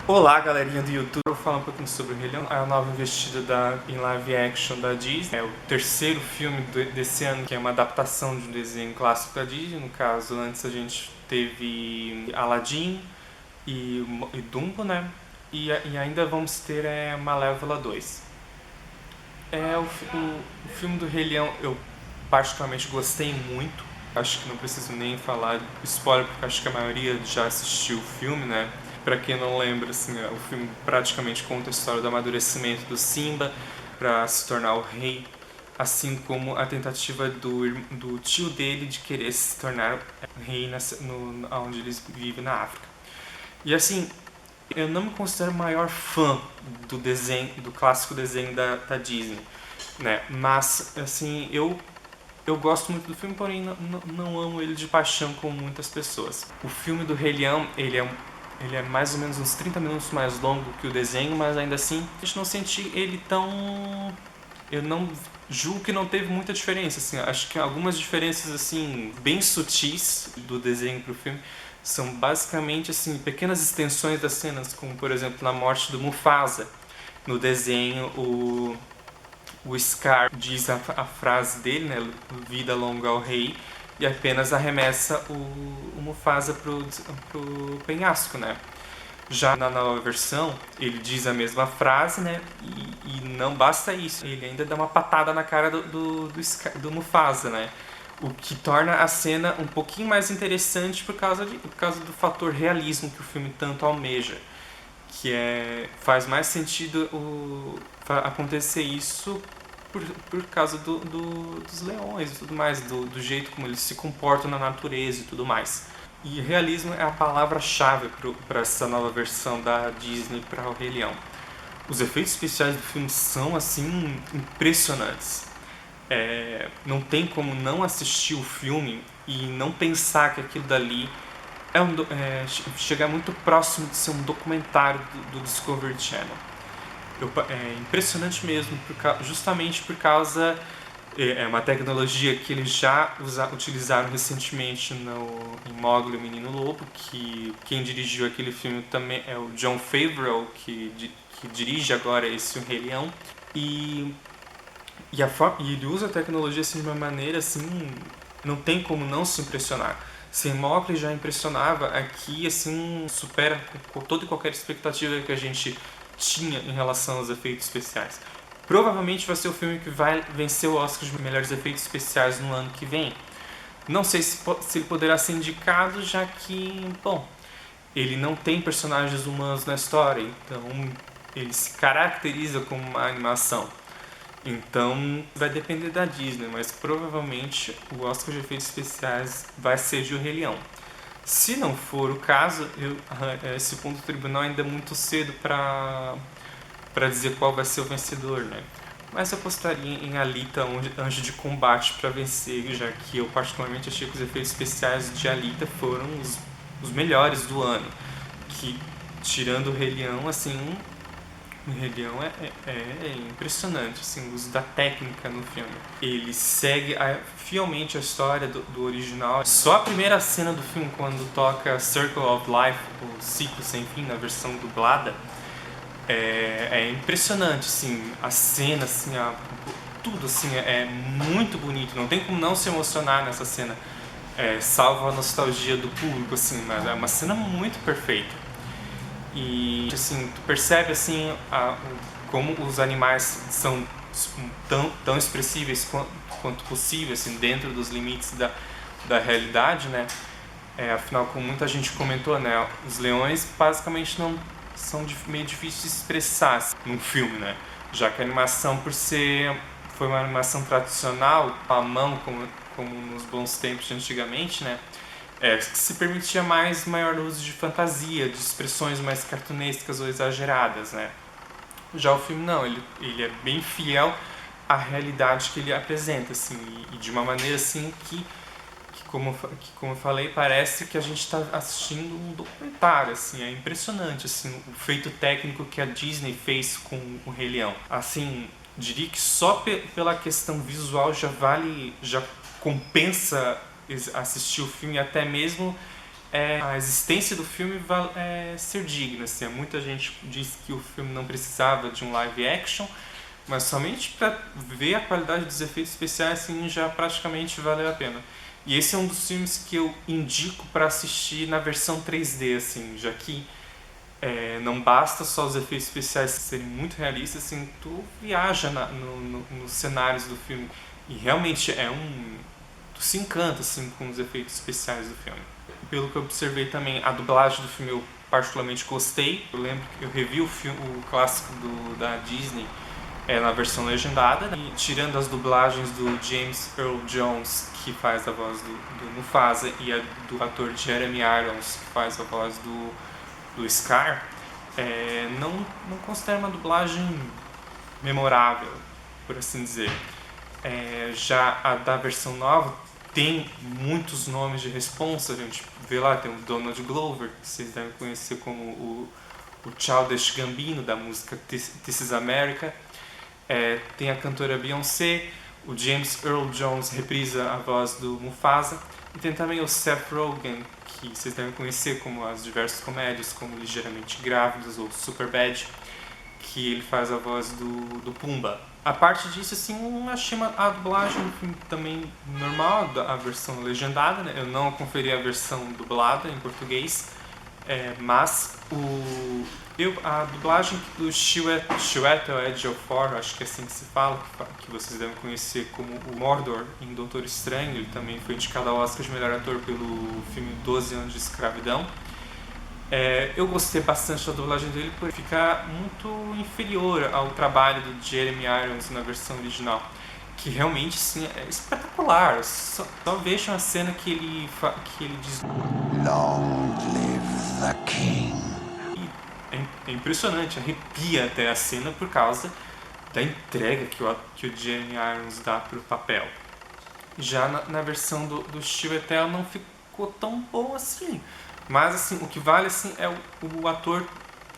Olá, galerinha do YouTube. Eu vou falar um pouquinho sobre o Rei Leão, a nova investida em live action da Disney. É o terceiro filme desse ano, que é uma adaptação de um desenho clássico da Disney. No caso, antes a gente teve Aladdin e Dumbo, né? E ainda vamos ter Malévola 2. O filme do Rei Leão eu particularmente gostei muito. Acho que não preciso nem falar spoiler, porque acho que a maioria já assistiu o filme, né? Pra quem não lembra, assim, o filme praticamente conta a história do amadurecimento do Simba para se tornar o rei, assim como a tentativa do tio dele de querer se tornar rei onde eles vivem na África. E assim, eu não me considero o maior fã do desenho, do clássico desenho da Disney, né? Mas assim, eu gosto muito do filme, porém não amo ele de paixão como muitas pessoas. O filme do Rei Leão, ele é mais ou menos uns 30 minutos mais longo que o desenho, mas ainda assim a gente não senti ele tão... Eu não julgo que não teve muita diferença, assim, acho que algumas diferenças assim bem sutis do desenho pro filme são basicamente assim pequenas extensões das cenas, como por exemplo na morte do Mufasa. No desenho o Scar diz a frase dele, né, vida longa ao rei, e apenas arremessa o Mufasa pro penhasco, né. Já na nova versão, ele diz a mesma frase, né, e não basta isso, ele ainda dá uma patada na cara do Mufasa, né, o que torna a cena um pouquinho mais interessante por causa do fator realismo que o filme tanto almeja, que faz mais sentido acontecer isso por causa dos leões e tudo mais, do jeito como eles se comportam na natureza e tudo mais. E realismo é a palavra-chave para essa nova versão da Disney para o Rei Leão. Os efeitos especiais do filme são assim impressionantes. Não tem como não assistir o filme e não pensar que aquilo dali chegar muito próximo de ser um documentário do Discovery Channel. É impressionante mesmo, justamente por causa... É uma tecnologia que eles já utilizaram recentemente em Mowgli, o Menino Lobo, que quem dirigiu aquele filme também é o Jon Favreau, que dirige agora esse O Rei Leão. E ele usa a tecnologia assim, de uma maneira assim, não tem como não se impressionar. Se Mowgli já impressionava, aqui assim supera toda e qualquer expectativa que a gente tinha em relação aos efeitos especiais. Provavelmente vai ser o filme que vai vencer o Oscar de melhores efeitos especiais no ano que vem. Não sei se ele poderá ser indicado, já que, bom, ele não tem personagens humanos na história, então ele se caracteriza como uma animação. Então vai depender da Disney, mas provavelmente o Oscar de efeitos especiais vai ser de O Rei Leão. Se não for o caso, esse ponto do tribunal ainda é muito cedo para dizer qual vai ser o vencedor, né? Mas eu apostaria em Alita, Anjo de Combate, para vencer, já que eu particularmente achei que os efeitos especiais de Alita foram os melhores do ano. Que, tirando o Rei Leão, assim, o Rei Leão é impressionante, assim, o uso da técnica no filme. Ele segue fielmente a história do original. Só a primeira cena do filme, quando toca Circle of Life, o Ciclo Sem Fim, na versão dublada, é impressionante, assim, a cena, assim, tudo, assim, é muito bonito. Não tem como não se emocionar nessa cena, salvo a nostalgia do público, assim, mas é uma cena muito perfeita. E, assim, tu percebe, assim, como os animais são tão expressíveis quanto possível, assim, dentro dos limites da realidade, né? Afinal, como muita gente comentou, né, os leões basicamente não são meio difíceis de expressar assim, num filme, né? Já que a animação, foi uma animação tradicional, à mão, como nos bons tempos de antigamente, né? Que se permitia maior uso de fantasia, de expressões mais cartunescas ou exageradas, né? Já o filme não, ele é bem fiel à realidade que ele apresenta, assim, e de uma maneira assim que como eu falei, parece que a gente está assistindo um documentário, assim, é impressionante, assim, o feito técnico que a Disney fez com o Rei Leão. Assim, diria que só pela questão visual já compensa assistir o filme, até mesmo é a existência do filme ser digna. Assim. Muita gente diz que o filme não precisava de um live action, mas somente para ver a qualidade dos efeitos especiais assim, já praticamente valeu a pena. E esse é um dos filmes que eu indico para assistir na versão 3D, assim, já que não basta só os efeitos especiais serem muito realistas, assim, tu viaja nos cenários do filme. E realmente tu se encanta assim, com os efeitos especiais do filme. Pelo que eu observei também, a dublagem do filme eu particularmente gostei. Eu lembro que eu revi o clássico da Disney na versão legendada, né? E tirando as dublagens do James Earl Jones, que faz a voz do Mufasa, e a do ator Jeremy Irons, que faz a voz do Scar, não considero uma dublagem memorável, por assim dizer. Já a da versão nova tem muitos nomes de responsa, a gente vê lá, tem o Donald Glover, que vocês devem conhecer como o Childish Gambino, da música This Is America. Tem a cantora Beyoncé, o James Earl Jones reprisa a voz do Mufasa, e tem também o Seth Rogen, que vocês devem conhecer como as diversas comédias, como Ligeiramente Grávidos ou Superbad, que ele faz a voz do Pumba. A parte disso, assim, eu achei a dublagem do filme também normal, a versão legendada, né? Eu não conferi a versão dublada em português, mas a dublagem do Chiwetel Ejiofor, acho que é assim que se fala, que vocês devem conhecer como o Mordor em Doutor Estranho, ele também foi indicado ao Oscar de melhor ator pelo filme 12 anos de escravidão. Eu gostei bastante da dublagem dele por ficar muito inferior ao trabalho do Jeremy Irons na versão original, que realmente sim, é espetacular. Só vejam a cena que ele diz Long live the King. É impressionante, arrepia até a cena por causa da entrega que o Jeremy Irons dá pro papel. Já na versão do Chiwetel não ficou tão bom assim. Mas assim, o que vale assim, é o ator,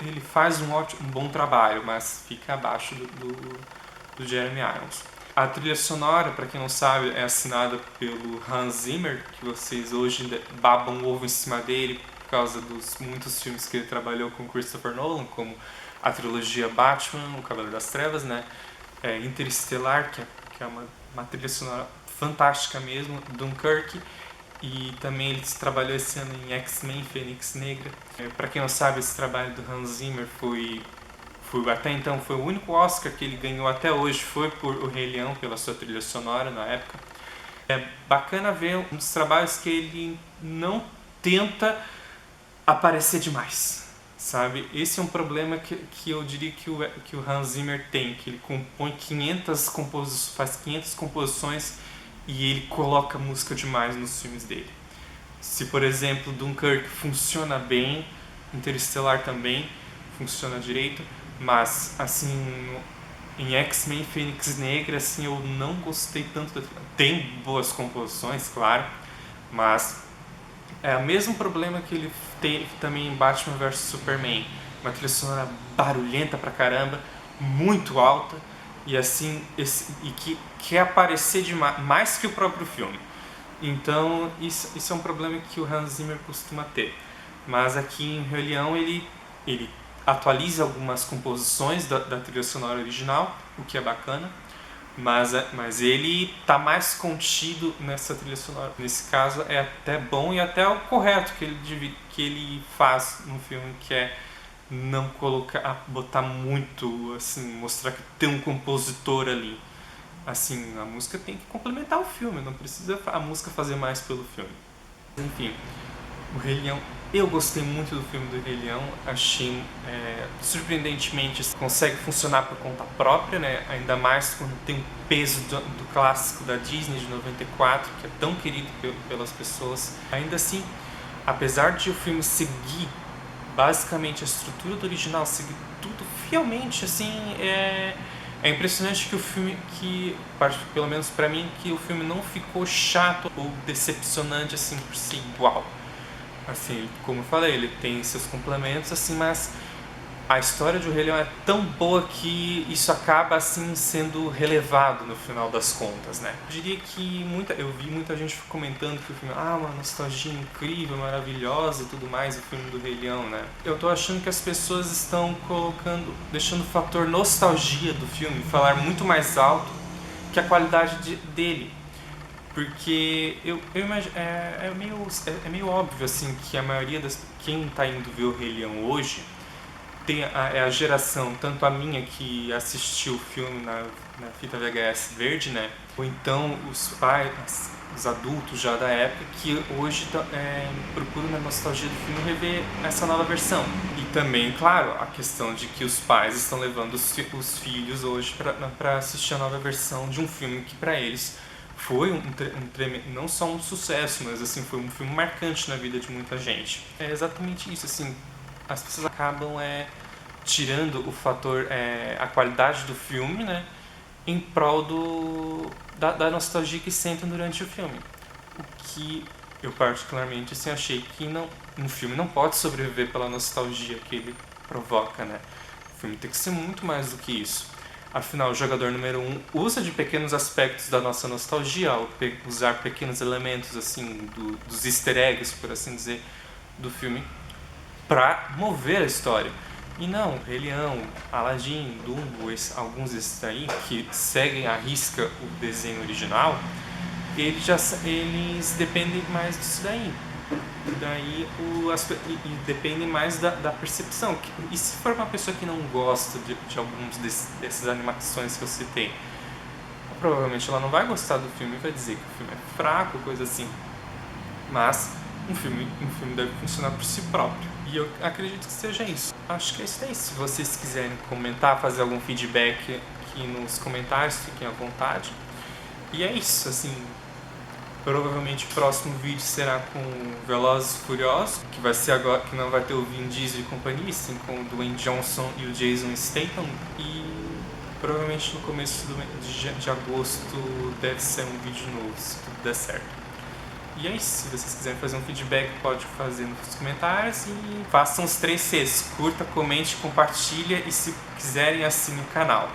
ele faz um bom trabalho, mas fica abaixo do Jeremy Irons. A trilha sonora, para quem não sabe, é assinada pelo Hans Zimmer, que vocês hoje babam o ovo em cima dele por causa dos muitos filmes que ele trabalhou com Christopher Nolan, como a trilogia Batman, O Cavaleiro das Trevas, né? Interestelar, que é uma trilha sonora fantástica mesmo, Dunkirk. E também ele trabalhou esse ano em X-Men, Fênix Negra. Para quem não sabe, esse trabalho do Hans Zimmer até então foi o único Oscar que ele ganhou até hoje, foi por O Rei Leão, pela sua trilha sonora na época. É bacana ver um dos trabalhos que ele não tenta aparecer demais, sabe? Esse é um problema que eu diria que o Hans Zimmer tem, que ele compõe 500 composições e ele coloca música demais nos filmes dele. Se, por exemplo, Dunkirk funciona bem, Interestelar também funciona direito, mas, assim, em X-Men Fênix Negra, assim, eu não gostei tanto. Tem boas composições, claro, mas é o mesmo problema que ele tem também em Batman vs Superman. Uma trilha sonora barulhenta pra caramba, muito alta, e assim, que quer aparecer demais, mais que o próprio filme. Então isso é um problema que o Hans Zimmer costuma ter. Mas aqui em Rei Leão ele atualiza algumas composições da trilha sonora original, o que é bacana, mas ele está mais contido nessa trilha sonora. Nesse caso é até bom e até o correto que ele faz no filme, que é não botar muito, assim, mostrar que tem um compositor ali. Assim, a música tem que complementar o filme, não precisa a música fazer mais pelo filme. Enfim, o Rei Leão, eu gostei muito do filme do Rei Leão, achei surpreendentemente consegue funcionar por conta própria, né? Ainda mais quando tem o peso do clássico da Disney de 94, que é tão querido pelas pessoas. Ainda assim, apesar de o filme seguir basicamente a estrutura do original, seguir tudo fielmente, assim, é impressionante que o filme, pelo menos pra mim, que o filme não ficou chato ou decepcionante, assim, por ser igual. Assim, como eu falei, ele tem seus complementos, assim, mas a história de O Rei Leão é tão boa que isso acaba assim sendo relevado no final das contas, né? Eu diria que eu vi muita gente comentando que o filme uma nostalgia incrível, maravilhosa e tudo mais, o filme do Rei Leão, né? Eu tô achando que as pessoas estão deixando o fator nostalgia do filme falar muito mais alto que a qualidade dele. Porque eu imagino, é meio óbvio assim que a maioria quem tá indo ver o Rei Leão hoje é a geração, tanto a minha que assistiu o filme na fita VHS verde, né? Ou então os pais, os adultos já da época, que hoje procuram na nostalgia do filme rever essa nova versão. E também, claro, a questão de que os pais estão levando os filhos hoje para assistir a nova versão de um filme que para eles foi não só um sucesso, mas assim, foi um filme marcante na vida de muita gente. É exatamente isso, assim, as pessoas acabam tirando o fator, a qualidade do filme, né, em prol da nostalgia que sentem durante o filme. O que eu particularmente assim, achei que um filme não pode sobreviver pela nostalgia que ele provoca, né? O filme tem que ser muito mais do que isso. Afinal, o jogador número 1 usa de pequenos aspectos da nossa nostalgia, ao usar pequenos elementos assim dos easter eggs, por assim dizer, do filme, para mover a história. E não, Rei Leão, Aladdin, Dumbo, alguns desses aí que seguem à risca o desenho original, eles dependem mais disso daí. Dependem mais da percepção. E se for uma pessoa que não gosta de alguns dessas animações que eu citei, provavelmente ela não vai gostar do filme e vai dizer que o filme é fraco, coisa assim. Mas um filme deve funcionar por si próprio. E eu acredito que seja isso. Acho que é isso aí. Se vocês quiserem comentar, fazer algum feedback aqui nos comentários, fiquem à vontade. E é isso, assim. Provavelmente o próximo vídeo será com Velozes e Furiosos, que vai ser agora, que não vai ter o Vin Diesel e companhia, sim, com o Dwayne Johnson e o Jason Statham. E provavelmente no começo de agosto deve ser um vídeo novo, se tudo der certo. E é isso, se vocês quiserem fazer um feedback, pode fazer nos comentários e façam os 3 Cs, curta, comente, compartilha e se quiserem assine o canal.